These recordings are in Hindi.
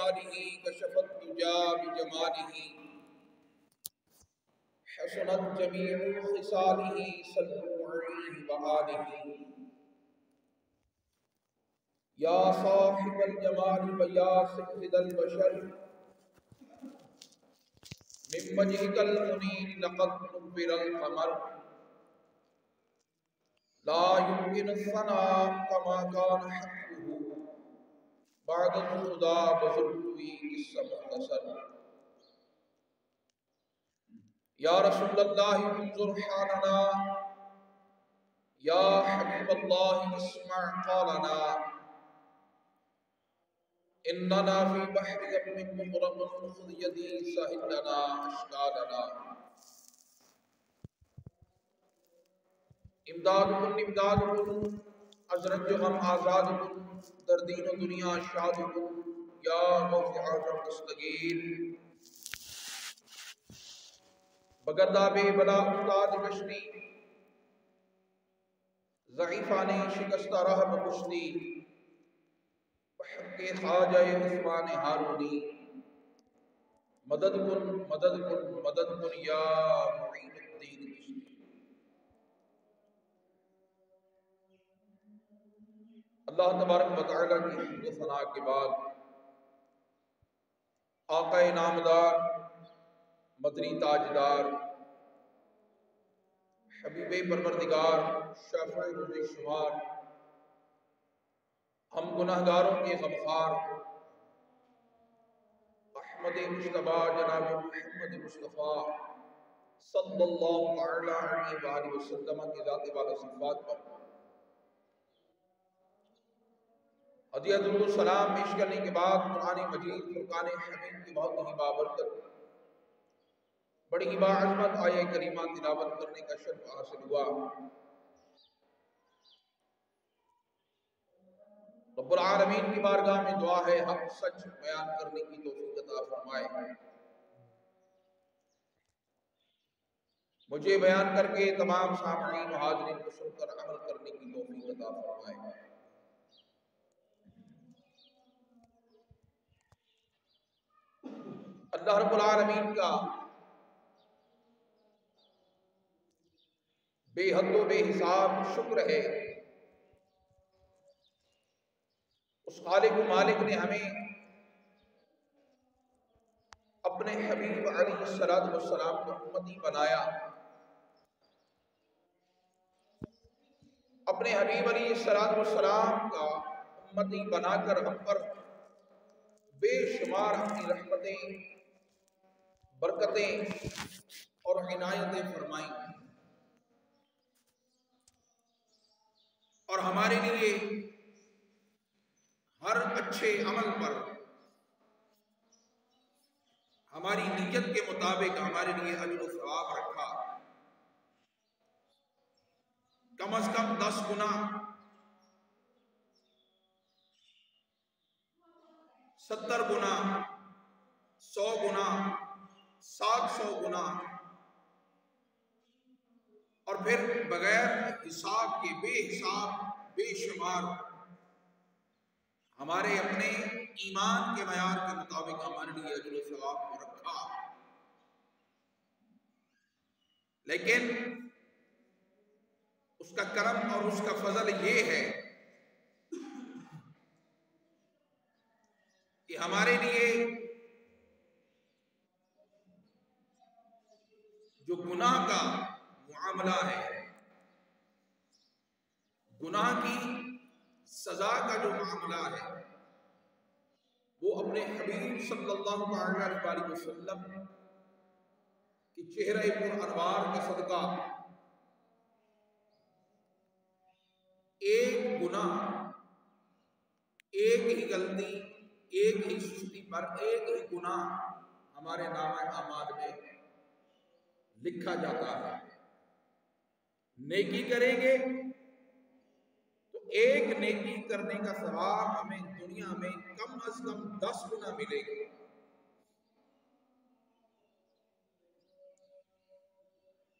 बिकमालिही कशफत दुजा बिजमालिही हसनत जमीउ खिसालिही सल्लु अलैहि व आलिही या साहिबल जमाल व या सय्यिदल बशर मिन वजहिकल मुनीर लक़द नुव्विरल क़मर ला युमकिनु सना कमा कान हक़्क़ुहु बअद खुदा बज़ुल्वी किस्सा मुख़्तसर या रसूलल्लाह उन्ज़ुर हालना या हबीबल्लाह इस्मा' क़ौलना इन्नना फ़ी बहरि गम्मिन मुग़रक़ून ख़ुज़ यदी सहिल लना अश्कालना इमदादुकुन इमदादुकुन अज़रत जो हम आज़ादुकुन दर दीन व दुनिया शादुकुन या गौस आज़म दस्तगीर बगरदाबे बला उस्ताद कश्ती ज़ईफ़ाने शिकस्ता राह बकुश्ती के ख़ाजाए उस्मान हारूनी मदद कुन या मुईनुद्दीन अल्लाह तबारक व तआला की हम्द सना के बाद आका नामदार मदनी ताजदार हबीब परवरदिगार शाफ़िए रोज़े शुमार हम गुनाहगारों के गमखार अहमद मुश्तबा जनाब मोहम्मद मुस्तफ़ा सल्लल्लाहु अलैहि वसल्लम के ज़ात वाला सिफ़ात पर हदिया दुरूद सलाम पेश करने के बाद कुरान मजीद फुरकान हमीद की बहुत ही बाबरकत बड़ी ही बाअज़मत आया करीमा तिलावत करने का शर्फ हासिल हुआ। रब्बुल आलमीन की बारगाह में दुआ है हक सच बयान करने की तौफीक अता फरमाए, मुझे बयान करके तमाम सामईन व हाज़रीन को सुनकर अमल करने की तौफीक अता फरमाए। अल्लाह रब्बुल आलमीन का बेहद व बेहिसाब शुक्र है, उस खालिक मालिक ने हमें अपने हबीब अलैहिस्सलातु वस्सलाम को उम्मती बनाया। अपने हबीब अलैहिस्सलातु वस्सलाम का उम्मती बनाकर हम पर बेशुमार अपनी रहमतें, बरकतें और इनायतें फरमाई और हमारे लिए हर अच्छे अमल पर हमारी नीयत के मुताबिक हमारे लिए अजर व सवाब रखा। कम अज कम 10 गुना, 70 गुना, 100 गुना, 700 गुना और फिर बगैर हिसाब के बेहिसाब बेशुमार हमारे अपने ईमान के मयार के मुताबिक हमारे लिए अजर व सवाब को रखा। लेकिन उसका करम और उसका फजल ये है कि हमारे लिए जो गुनाह का मामला है, गुनाह की सजा का जो मामला है, वो अपने हबीब सल्लल्लाहु अलैहि वसल्लम की चेहरे पर अनवार का सदका एक गुनाह, एक ही गलती, एक ही सुस्ती पर एक ही गुनाह हमारे नामा अमाल में लिखा जाता है। नेकी करेंगे तो एक नेकी करने का सवाब हमें दुनिया में कम अज कम 10 गुना मिलेगा।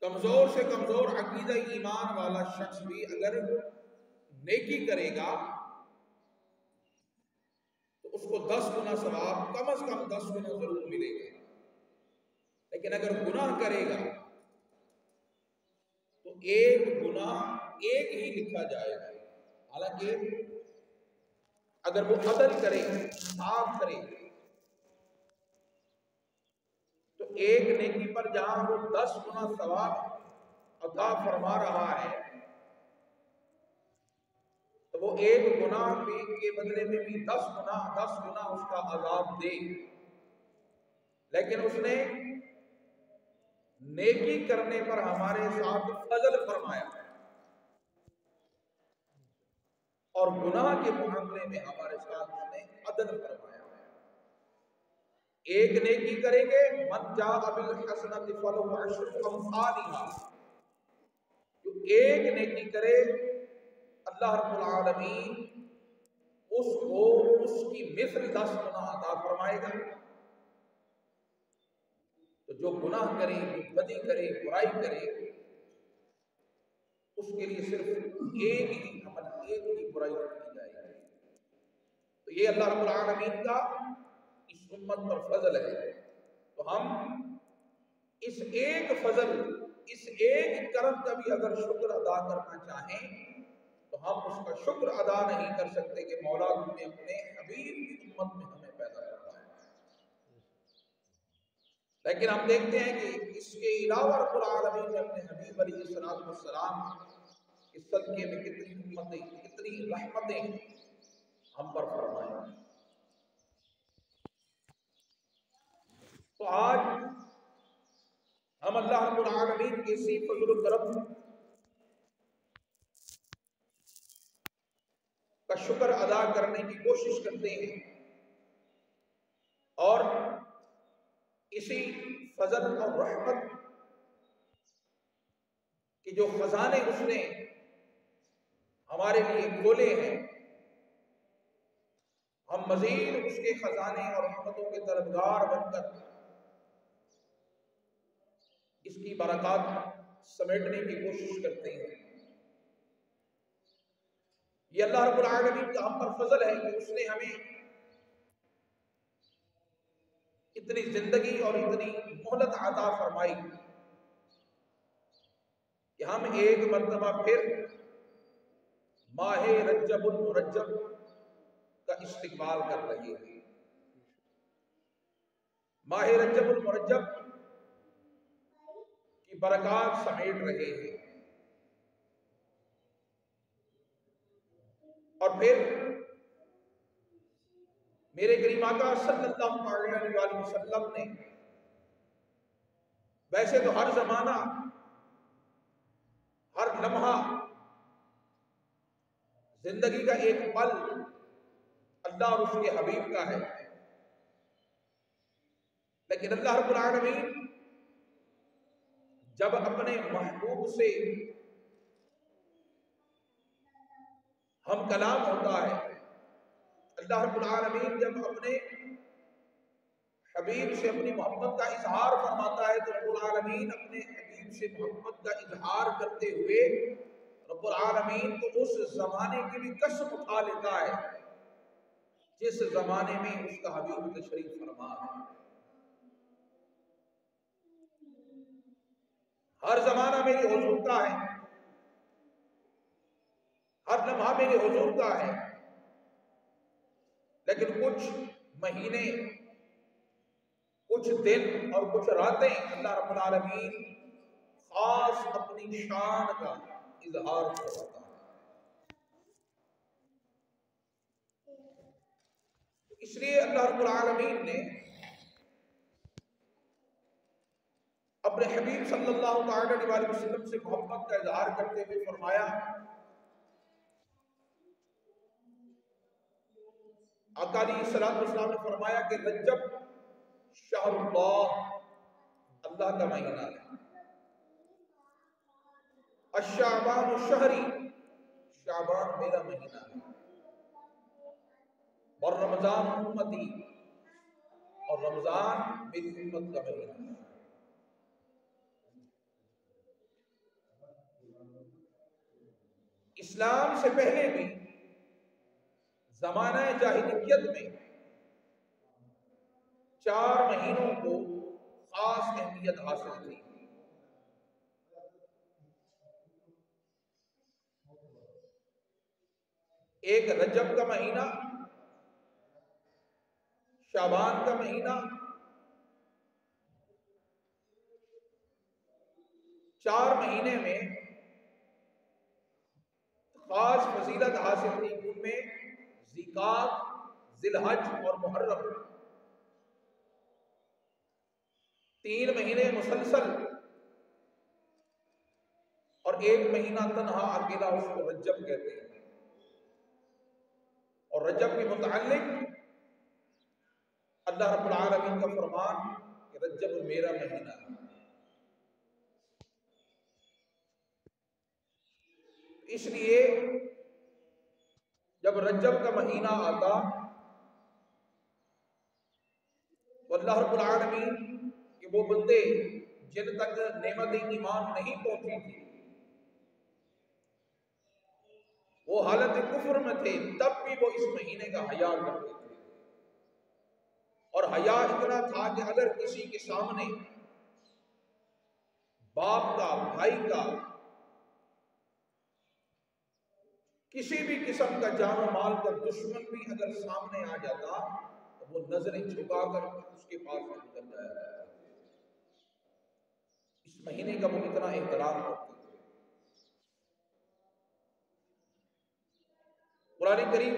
कमजोर से कमजोर अकीदा ईमान वाला शख्स भी अगर नेकी करेगा तो उसको 10 गुना सवाब, कम से कम 10 गुना जरूर मिलेगा। लेकिन अगर गुनाह करेगा तो एक गुनाह एक ही लिखा जाएगा। हालांकि अगर वो अदल करे, इंसाफ करे, तो एक नेकी पर जहां वो 10 गुना सवाब अता फरमा रहा है, तो वो एक गुनाह के बदले में भी 10 गुना उसका अजाब दे। लेकिन उसने नेकी करने पर हमारे साथ फजल फरमाया और गुनाह के मामले में हमारे साथ उसने अदल फरमाया। एक नेकी करेंगे, मन जा बिल हसनति फलहु अशरु अम्सालिहा, जो एक नेकी करे अल्लाह रब्बुल आलमीन उसको उसकी मिस्ल 10 गुना अता फरमाएगा। तो जो गुनाह करे, जो बदी करे, बुराई करे, उसके लिए सिर्फ एक ही अमल, एक ही बुराई की जाएगी। तो ये अल्लाह रब्बुल आलमीन का इस उम्मत पर फजल है। तो हम इस एक फजल, इस एक करम का भी अगर शुक्र अदा करना चाहें, तो हम उसका शुक्र अदा नहीं कर सकते कि मौला तुमने अपने हबीब की उम्मत में हमें पैदा करवाया। लेकिन हम देखते हैं कि इसके अलावा रब्बुल आलमीन ने अपने हबीब अलैहिस्सलाम के सदके में कितनी उम्मतें, कितनी रहमतें हम पर फरमाई। तो आज हम अल्लाह रब्बुल आलमीन के इसी फज़ल व करम का शुक्र अदा करने की कोशिश करते हैं और इसी फजल और रहमत के जो खजाने उसने हमारे लिए खोले हैं, हम मजीद उसके खजाने और रहमतों के तलबगार बनकर इसकी बरकत समेटने की कोशिश करते हैं। ये अल्लाह रब्बुल आलमीन का हम पर फजल है कि उसने हमें इतनी जिंदगी और इतनी मोहलत अता फरमाई कि हम एक मर्तबा फिर माहे रज्जबुल मुरज्जब का इस्तिकबाल कर रहे हैं। माहे रज्जबुल मुरज्जब की बरकत समेट रहे हैं और फिर मेरे करीम आका सल्लल्लाहु अलैहि वसल्लम ने वैसे तो हर जमाना, हर लम्हा, जिंदगी का एक पल अल्लाह और उसके हबीब का है, लेकिन अल्लाह रब्बुल आलमीन जब अपने महबूब से हम कलाम होता है, अल्लाह रब्बुल आलमीन जब अपने हबीब से अपनी मोहब्बत का इजहार फरमाता है, तो रब्बुल आलमीन अपने हबीब से मोहब्बत का इजहार करते हुए रब्बुल आलमीन तो उस जमाने की भी कसम उठा लेता है जिस जमाने में उसका हबीब तशरीफ फरमा है। हर जमाना मेरी हुजूर का है, हर लम्हा मेरे हुजूर का है, लेकिन कुछ महीने, कुछ दिन और कुछ रातें अल्लाह रब्बुल आलमीन खास अपनी शान का इजहार करता है। इसलिए अल्लाह रब्बुल आलमीन ने अपने हबीब सल्लल्लाहु अलैहि वसल्लम से मोहब्बत का इजहार करते हुए फरमाया, आका अलैहिस्सलातु वस्सलाम ने फरमाया कि रज्जब शहरुल्लाह, अल्लाह का महीना है, अश्शाबान शहरी, शाबान मेरा महीना है, और रमजान उम्मती, और रमजान मेरी उम्मत का महीना है। इस्लाम से पहले भी ज़माना जाहिलियत में 4 महीनों को खास अहमियत हासिल थी। एक रजब का महीना, शाबान का महीना, 4 महीने में खास फजीलत हासिल थी। उनमें ज़िकात, ज़िलहज और मुहर्रम 3 महीने मुसलसल और 1 महीना तन्हा अकेला, उसको रजब कहते हैं। और रजब के मुताल्लिक अल्लाह रब्बुल आलमीन का फरमान कि रजब मेरा महीना है। इसलिए जब रजब का महीना आता तो अल्लाह रब्बुल आलमीन के वो बंदे जिन तक नेमत ईमान नहीं पहुंची थी, वो हालत कुफ्र में थे, तब भी वो इस महीने का हया करते थे। और हया इतना था कि अगर किसी के सामने बाप का, भाई का, किसी भी किस्म का जानो माल का दुश्मन भी अगर सामने आ जाता तो वो नजरें झुकाकर उसके पास निकल जाया। इस महीने का वो इतना एहतराम करते थे। कुरान करीम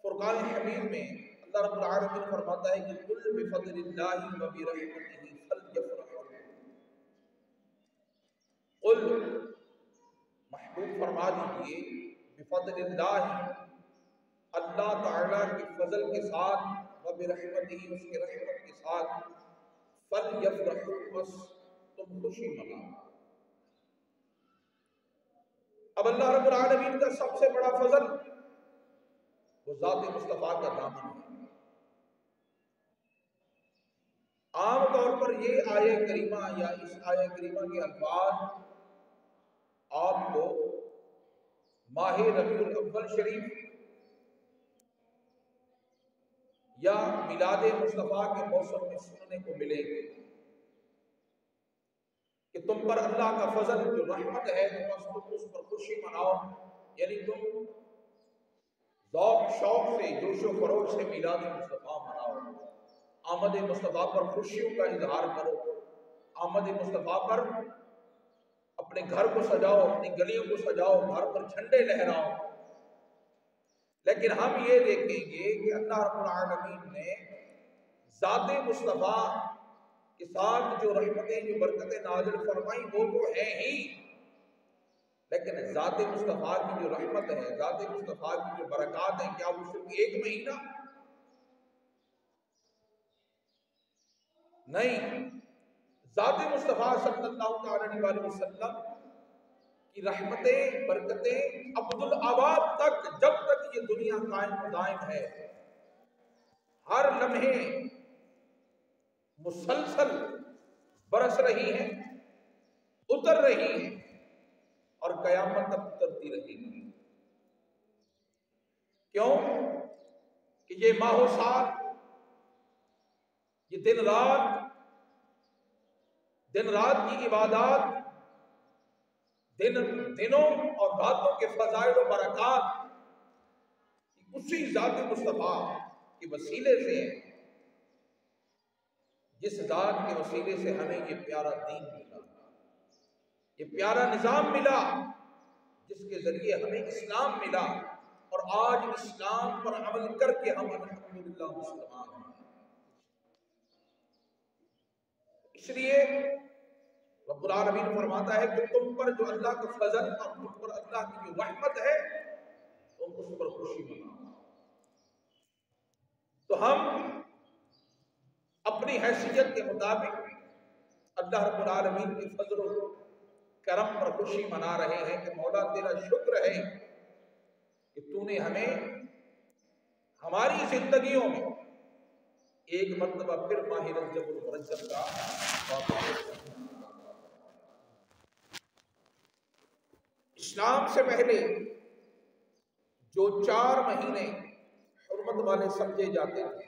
फुरकान हमीद में अल्लाह रब्बुल आलमीन फरमाता है कि कुल बिफज़लिल्लाहि व बिरहमतिही फलयफ़रहू। कुल, महबूब फरमा दीजिए, बिफज़लिल्लाहि, अल्लाह ताला के फजल के साथ, व बिरहमतिही, उसके रहमत के साथ, फलयफ़रहू, बस तुम खुशी मनाओ। अब अल्लाह रब्बुल आलमीन का सबसे बड़ा फजल वो ज़ात मुस्तफ़ा का दामन है। आम तौर पर ये आये करीमा या इस आये करीमा के अल्फाज आपको माह रबीउल अव्वल शरीफ या मिलाद मुस्तफ़ा के मौसम में सुनने को मिलेंगे कि तुम पर अल्लाह का फजल जो रहमत है, तो बस तुम उस पर खुशी मनाओ। यानी तुम ज़ौक़ शौक़ से, जोशो खरोश से मिलाद मुस्तफ़ा मनाओ। आमद मुस्तफ़ा पर खुशियों का इजहार करो। आमद मुस्तफ़ा पर अपने घर को सजाओ, अपनी गलियों को सजाओ, घर पर झंडे लहराओ। लेकिन हम ये देखेंगे कि अल्लाह रब्बुल आलमीन ने ज़ाते मुस्तफ़ा के साथ जो रहमतें, जो बरकतें नाज़िल फरमाई वो तो है ही, लेकिन ज़ाते मुस्तफ़ा की जो रहमत है, ज़ाते मुस्तफ़ा की जो बरक़ात है, क्या वो सिर्फ 1 महीना? नहीं, ज़ाते मुस्तफ़ा सल्लल्लाहु अलैहि वसल्लम की रहमतें, बरकतें अब्दुल आबाद तक, जब तक ये दुनिया कायम दायम है, हर लम्हे मुसलसल बरस रही है, उतर रही है और कयामत तक उतरती रहेगी। क्यों? कि ये माहो साल, ये दिन रात की इबादत, दिनों और रातों के फजाइल और बरक़ात उसी ज़ात मुस्तफ़ा के वसीले से है, जिस ज़ात के वसीले से हमें ये प्यारा दीन मिला, ये प्यारा निज़ाम मिला, जिसके ज़रिए हमें इस्लाम मिला। और आज इस्लाम पर अमल करके हम अल्हम्दुलिल्लाह मुसलमान हैं। इसलिए रब्बुल आलमीन फरमाता है कि तुम पर जो अल्लाह का फजल और तुम पर अल्लाह की जो रहमत है, तुम उस पर खुशी मनाओ। तो हम अपनी हैसियत के मुताबिक अल्लाह रब्बुल आलमीन के फजल और करम पर खुशी मना रहे हैं कि मौला तेरा शुक्र है कि तूने हमें हमारी जिंदगियों में एक मर्तबा फिर माह रजब का इस्लाम से पहले जो 4 महीने हुर्मत वाले समझे जाते थे,